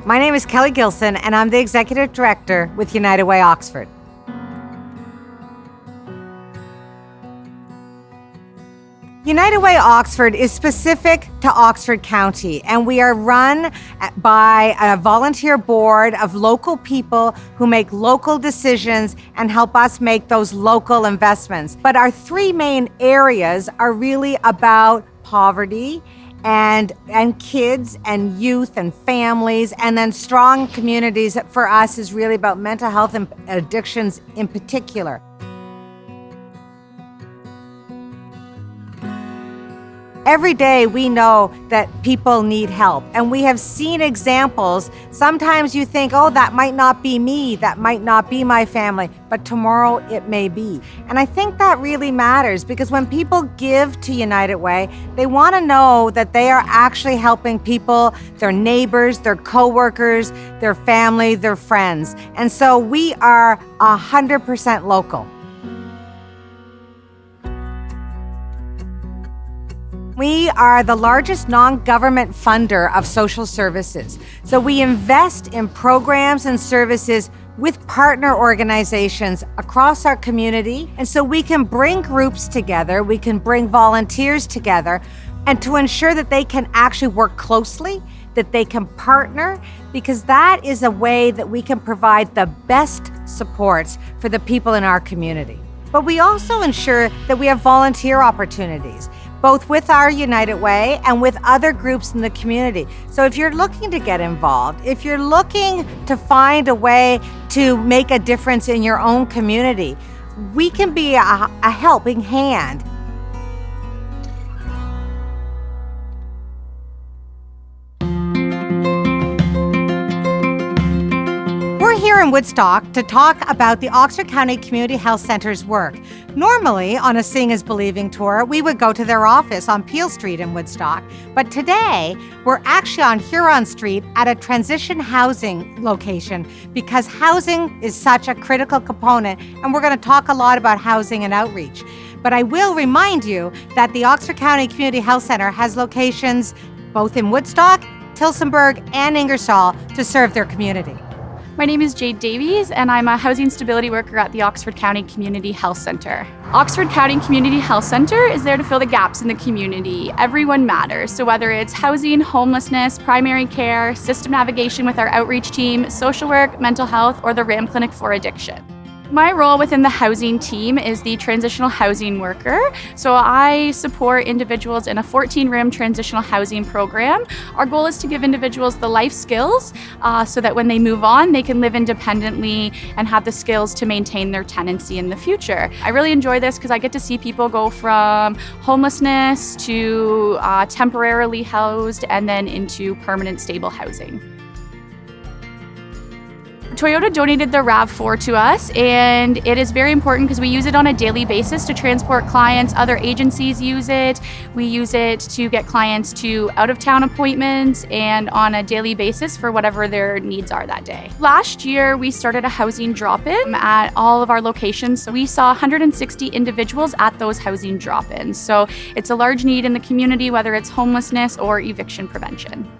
My name is Kelly Gilson, and I'm the Executive Director with United Way Oxford. United Way Oxford is specific to Oxford County, and we are run by a volunteer board of local people who make local decisions and help us make those local investments. But our three main areas are really about poverty and kids and youth and families, and then strong communities. For us is really about mental health and addictions in particular. Every day we know that people need help, and we have seen examples. Sometimes you think, oh, that might not be me, that might not be my family, but tomorrow it may be. And I think that really matters, because when people give to United Way, they want to know that they are actually helping people, their neighbors, their coworkers, their family, their friends. And so we are 100% local. We are the largest non-government funder of social services. So we invest in programs and services with partner organizations across our community. And so we can bring groups together, we can bring volunteers together, and to ensure that they can actually work closely, that they can partner, because that is a way that we can provide the best supports for the people in our community. But we also ensure that we have volunteer opportunities, both with our United Way and with other groups in the community. So if you're looking to get involved, if you're looking to find a way to make a difference in your own community, we can be a helping hand. We're here in Woodstock to talk about the Oxford County Community Health Center's work. Normally, on a Seeing is Believing tour, we would go to their office on Peel Street in Woodstock. But today, we're actually on Huron Street at a transition housing location, because housing is such a critical component, and we're going to talk a lot about housing and outreach. But I will remind you that the Oxford County Community Health Center has locations both in Woodstock, Tillsonburg, and Ingersoll to serve their community. My name is Jade Davies, and I'm a housing stability worker at the Oxford County Community Health Center. Oxford County Community Health Center is there to fill the gaps in the community. Everyone matters. So whether it's housing, homelessness, primary care, system navigation with our outreach team, social work, mental health, or the RAM clinic for addiction. My role within the housing team is the transitional housing worker. So I support individuals in a 14-room transitional housing program. Our goal is to give individuals the life skills so that when they move on, they can live independently and have the skills to maintain their tenancy in the future. I really enjoy this because I get to see people go from homelessness to temporarily housed and then into permanent stable housing. Toyota donated the RAV4 to us, and it is very important because we use it on a daily basis to transport clients. Other agencies use it. We use it to get clients to out-of-town appointments and on a daily basis for whatever their needs are that day. Last year, we started a housing drop-in at all of our locations. So we saw 160 individuals at those housing drop-ins. So it's a large need in the community, whether it's homelessness or eviction prevention.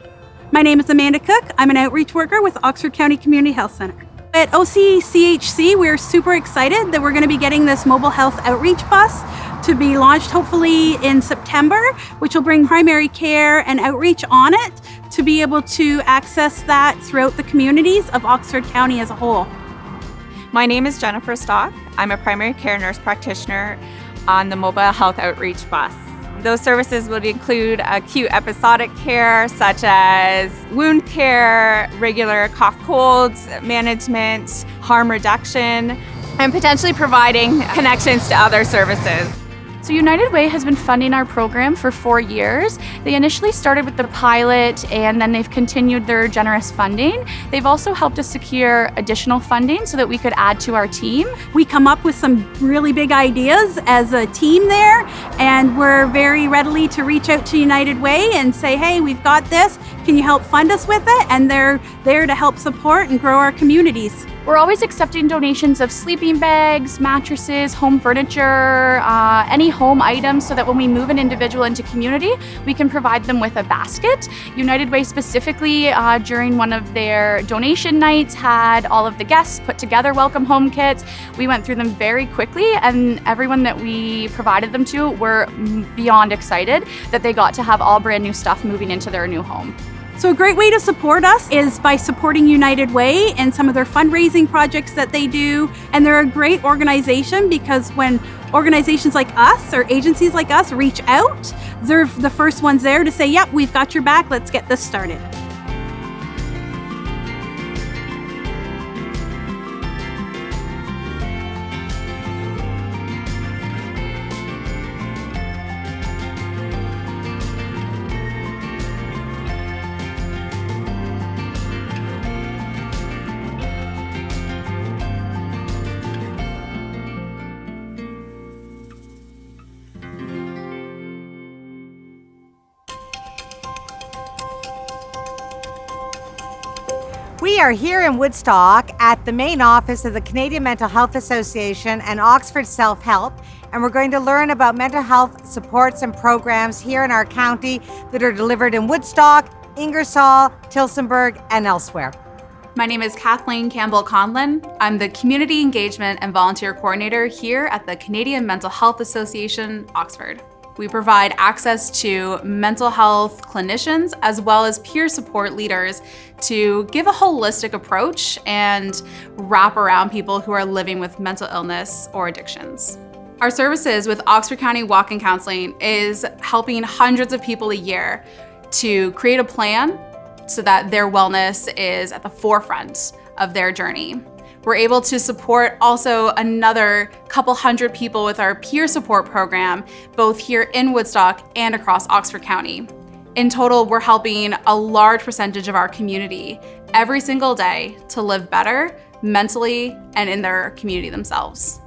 My name is Amanda Cook. I'm an outreach worker with Oxford County Community Health Center. At OCCHC, we're super excited that we're going to be getting this mobile health outreach bus to be launched hopefully in September, which will bring primary care and outreach on it to be able to access that throughout the communities of Oxford County as a whole. My name is Jennifer Stock. I'm a primary care nurse practitioner on the mobile health outreach bus. Those services would include acute episodic care, such as wound care, regular cough colds management, harm reduction, and potentially providing connections to other services. So United Way has been funding our program for 4 years. They initially started with the pilot, and then they've continued their generous funding. They've also helped us secure additional funding so that we could add to our team. We come up with some really big ideas as a team there, and we're very readily to reach out to United Way and say, hey, we've got this. Can you help fund us with it? And they're there to help support and grow our communities. We're always accepting donations of sleeping bags, mattresses, home furniture, any home items, so that when we move an individual into community, we can provide them with a basket. United Way specifically, during one of their donation nights, had all of the guests put together welcome home kits. We went through them very quickly, and everyone that we provided them to were beyond excited that they got to have all brand new stuff moving into their new home. So a great way to support us is by supporting United Way and some of their fundraising projects that they do. And they're a great organization because when organizations like us or agencies like us reach out, they're the first ones there to say, yep, we've got your back, let's get this started. We are here in Woodstock at the main office of the Canadian Mental Health Association and Oxford Self-Help, and we're going to learn about mental health supports and programs here in our county that are delivered in Woodstock, Ingersoll, Tillsonburg, and elsewhere. My name is Kathleen Campbell-Conlon. I'm the Community Engagement and Volunteer Coordinator here at the Canadian Mental Health Association, Oxford. We provide access to mental health clinicians as well as peer support leaders to give a holistic approach and wrap around people who are living with mental illness or addictions. Our services with Oxford County Walk-in Counseling is helping hundreds of people a year to create a plan so that their wellness is at the forefront of their journey. We're able to support also another couple hundred people with our peer support program, both here in Woodstock and across Oxford County. In total, we're helping a large percentage of our community every single day to live better mentally and in their community themselves.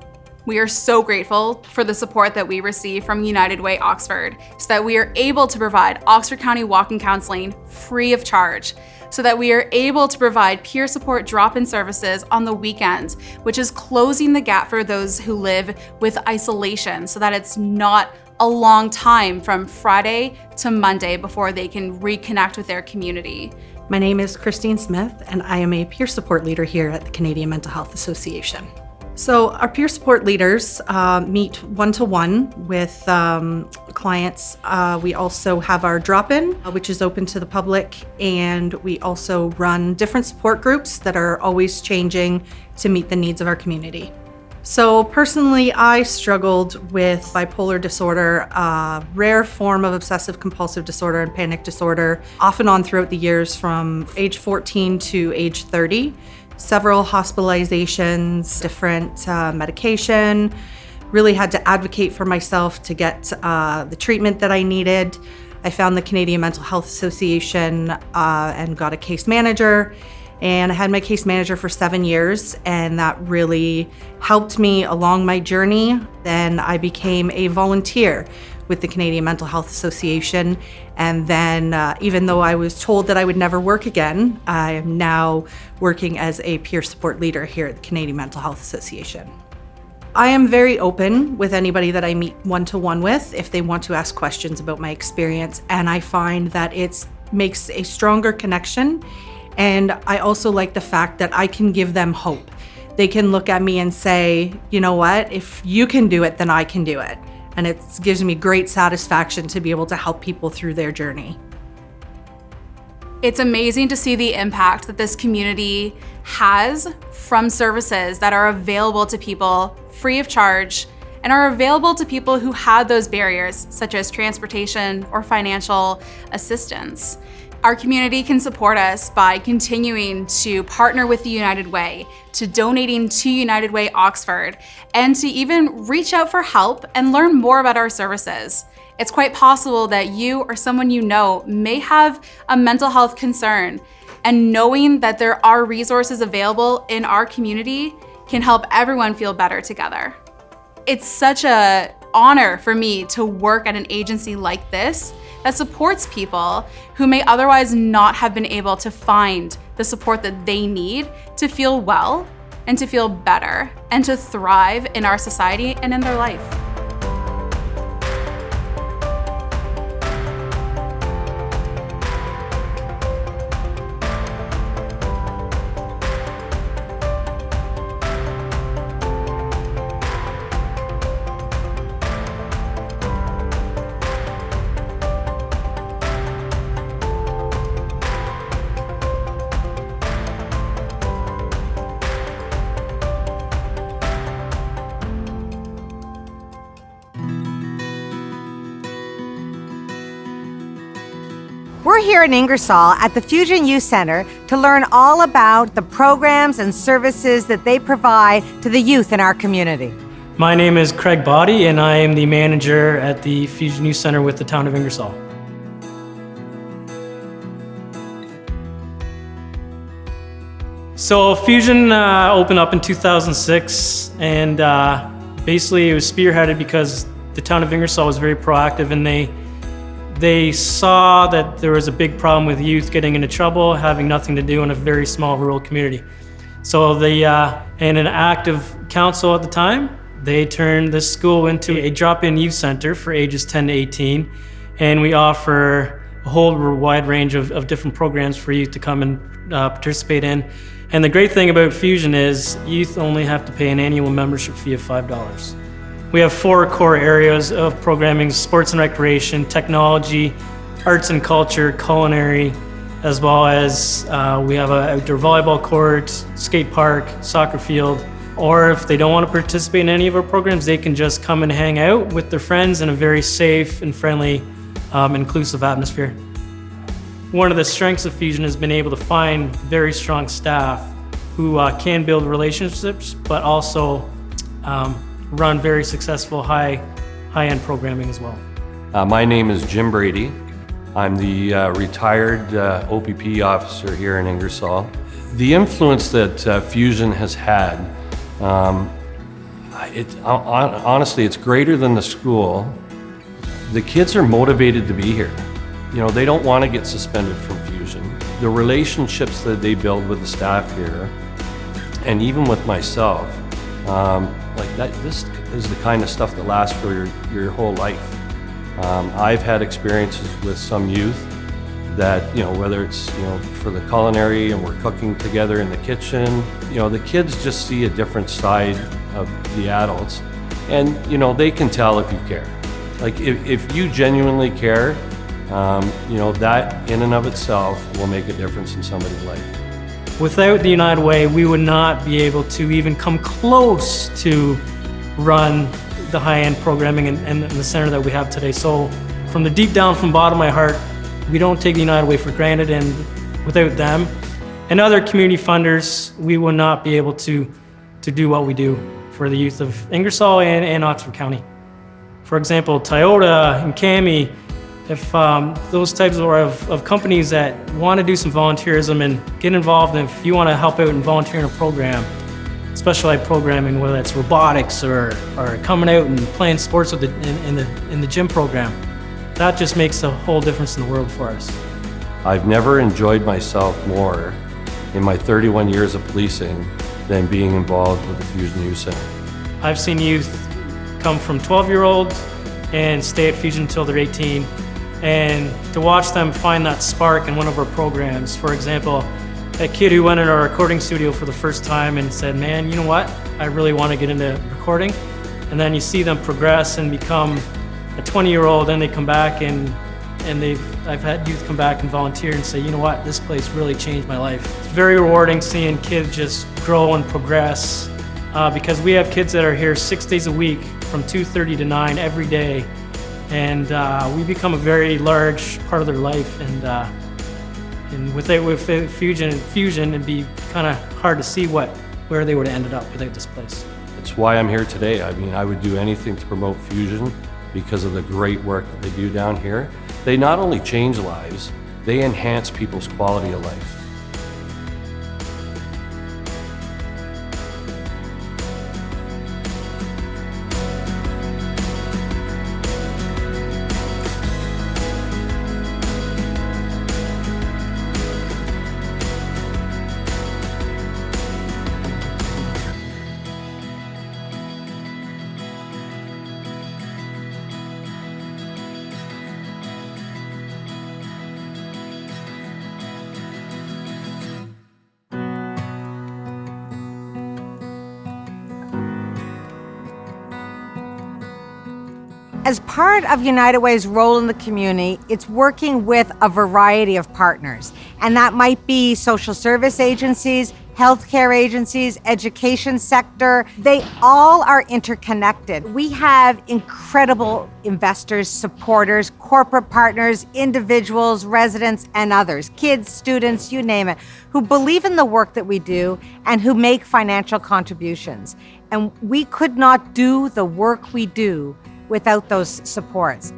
We are so grateful for the support that we receive from United Way Oxford so that we are able to provide Oxford County Walk-in Counseling free of charge, so that we are able to provide peer support drop-in services on the weekends, which is closing the gap for those who live with isolation so that it's not a long time from Friday to Monday before they can reconnect with their community. My name is Christine Smith, and I am a peer support leader here at the Canadian Mental Health Association. So our peer support leaders meet one-to-one with clients. We also have our drop-in, which is open to the public, and we also run different support groups that are always changing to meet the needs of our community. So personally, I struggled with bipolar disorder, a rare form of obsessive compulsive disorder and panic disorder, off and on throughout the years from age 14 to age 30. Several hospitalizations, different medication, really had to advocate for myself to get the treatment that I needed. I found the Canadian Mental Health Association and got a case manager. And I had my case manager for 7 years, and that really helped me along my journey. Then I became a volunteer with the Canadian Mental Health Association. And then even though I was told that I would never work again, I am now working as a peer support leader here at the Canadian Mental Health Association. I am very open with anybody that I meet one-to-one with if they want to ask questions about my experience. And I find that it makes a stronger connection. And I also like the fact that I can give them hope. They can look at me and say, you know what, if you can do it, then I can do it. And it gives me great satisfaction to be able to help people through their journey. It's amazing to see the impact that this community has from services that are available to people free of charge and are available to people who had those barriers, such as transportation or financial assistance. Our community can support us by continuing to partner with the United Way, to donating to United Way Oxford, and to even reach out for help and learn more about our services. It's quite possible that you or someone you know may have a mental health concern, and knowing that there are resources available in our community can help everyone feel better together. It's such an honor for me to work at an agency like this that supports people who may otherwise not have been able to find the support that they need to feel well and to feel better and to thrive in our society and in their life. We're here in Ingersoll at the Fusion Youth Center to learn all about the programs and services that they provide to the youth in our community. My name is Craig Boddy, and I am the manager at the Fusion Youth Center with the town of Ingersoll. So Fusion opened up in 2006, and basically it was spearheaded because the town of Ingersoll was very proactive, and they saw that there was a big problem with youth getting into trouble, having nothing to do in a very small rural community. So they, and an active council at the time, they turned this school into a drop-in youth center for ages 10 to 18, and we offer a whole wide range of different programs for youth to come and participate in. And the great thing about Fusion is youth only have to pay an annual membership fee of $5. We have 4 core areas of programming: sports and recreation, technology, arts and culture, culinary, as well as we have an outdoor volleyball court, skate park, soccer field. Or if they don't want to participate in any of our programs, they can just come and hang out with their friends in a very safe and friendly, inclusive atmosphere. One of the strengths of Fusion has been able to find very strong staff who can build relationships, but also run very successful high-end programming as well. My name is Jim Brady. I'm the retired OPP officer here in Ingersoll. The influence that Fusion has had, honestly, it's greater than the school. The kids are motivated to be here. You know, they don't want to get suspended from Fusion. The relationships that they build with the staff here, and even with myself, like that, this is the kind of stuff that lasts for your whole life. I've had experiences with some youth that, you know, whether it's, you know, for the culinary and we're cooking together in the kitchen, you know, the kids just see a different side of the adults, and, you know, they can tell if you care. Like if you genuinely care, you know, that in and of itself will make a difference in somebody's life. Without the United Way, we would not be able to even come close to run the high-end programming and the center that we have today. So from the deep down, from the bottom of my heart, we don't take the United Way for granted, and without them and other community funders, we will not be able to do what we do for the youth of Ingersoll and Oxford County. For example, Toyota and Cami, if those types of companies that want to do some volunteerism and get involved, and if you want to help out and volunteer in a program, specialized programming, whether it's robotics or coming out and playing sports with in the gym program, that just makes a whole difference in the world for us. I've never enjoyed myself more in my 31 years of policing than being involved with the Fusion Youth Center. I've seen youth come from 12-year-olds and stay at Fusion until they're 18. And to watch them find that spark in one of our programs. For example, a kid who went in our recording studio for the first time and said, man, you know what? I really want to get into recording. And then you see them progress and become a 20-year-old, and they come back and I've had youth come back and volunteer and say, you know what? This place really changed my life. It's very rewarding seeing kids just grow and progress because we have kids that are here 6 days a week from 2:30 to 9 every day. And we become a very large part of their life, and with Fusion, it'd be kind of hard to see where they would have ended up without this place. It's why I'm here today. I mean, I would do anything to promote Fusion because of the great work that they do down here. They not only change lives, they enhance people's quality of life. As part of United Way's role in the community, it's working with a variety of partners, and that might be social service agencies, healthcare agencies, education sector. They all are interconnected. We have incredible investors, supporters, corporate partners, individuals, residents, and others, kids, students, you name it, who believe in the work that we do and who make financial contributions. And we could not do the work we do without those supports.